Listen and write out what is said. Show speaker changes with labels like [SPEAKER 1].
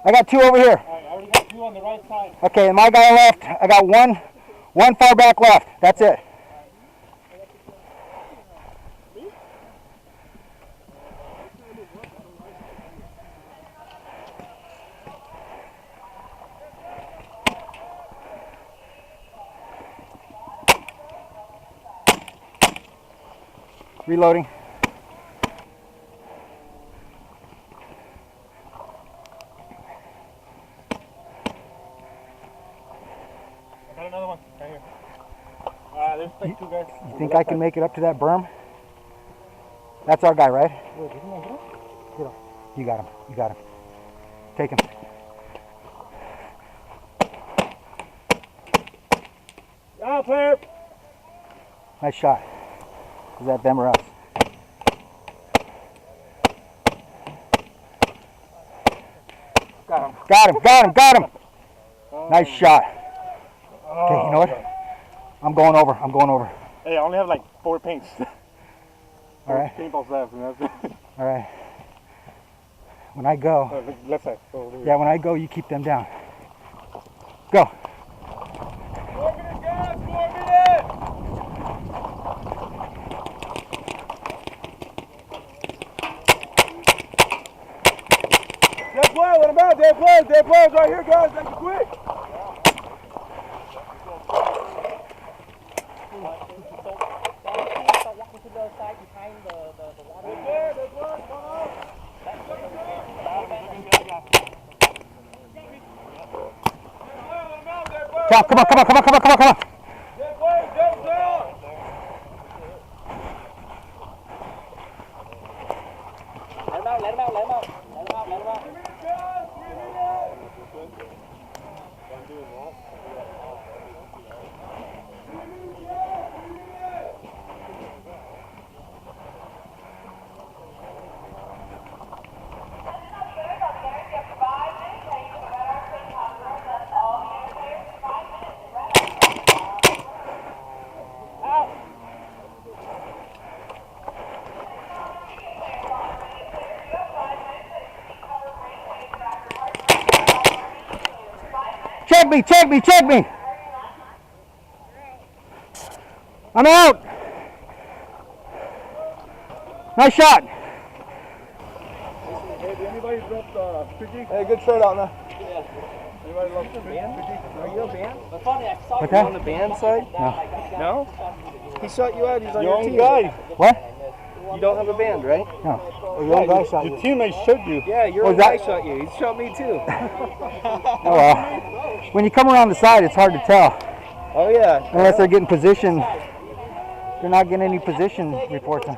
[SPEAKER 1] I got 2 over here.
[SPEAKER 2] I already got 2 on the right side.
[SPEAKER 1] Okay, and my guy left, I got one far back left. That's it. Reloading.
[SPEAKER 2] Got another one right here. There's like 2 guys.
[SPEAKER 1] You think I can make it up to that berm? That's our guy, right? You got him. You got him. Take him.
[SPEAKER 2] Ah, player.
[SPEAKER 1] Nice shot. Is that them or us?
[SPEAKER 2] Got him.
[SPEAKER 1] Got him. Got him. Got him. Nice shot. Okay, you know what? I'm going over. I'm going over.
[SPEAKER 2] Hey, I only have like 4 paints.
[SPEAKER 1] All right.
[SPEAKER 2] Paintballs left, and that's it.
[SPEAKER 1] All right. When I go,
[SPEAKER 2] Left side. Oh,
[SPEAKER 1] yeah, when I go, you keep them down. Go.
[SPEAKER 2] 4 minutes, guys. 4 minutes. Dead players, let him out. Dead players right here, guys. Make it quick.
[SPEAKER 1] Come on, come on, come on, come on, come on, come on.
[SPEAKER 3] Let him out.
[SPEAKER 1] Check me. I'm out. Nice shot.
[SPEAKER 2] Hey, did anybody drop Fiji?
[SPEAKER 4] Hey, good shirt out now.
[SPEAKER 2] Anybody love Fiji?
[SPEAKER 4] Are you a band?
[SPEAKER 1] What's
[SPEAKER 4] You on
[SPEAKER 1] that?
[SPEAKER 4] the band side? No? He shot you out, he's on your
[SPEAKER 2] Young
[SPEAKER 4] team.
[SPEAKER 2] guy.
[SPEAKER 1] What?
[SPEAKER 4] You don't have a band, right?
[SPEAKER 1] No. A young guy shot
[SPEAKER 2] Your
[SPEAKER 1] you.
[SPEAKER 2] teammate shot you.
[SPEAKER 4] Yeah, your
[SPEAKER 1] Oh,
[SPEAKER 4] own
[SPEAKER 1] is that-
[SPEAKER 4] guy shot you. He shot me too.
[SPEAKER 1] Oh well. When you come around the side, it's hard to tell.
[SPEAKER 4] Oh yeah.
[SPEAKER 1] Unless they're getting position. They're not getting any position reports. On.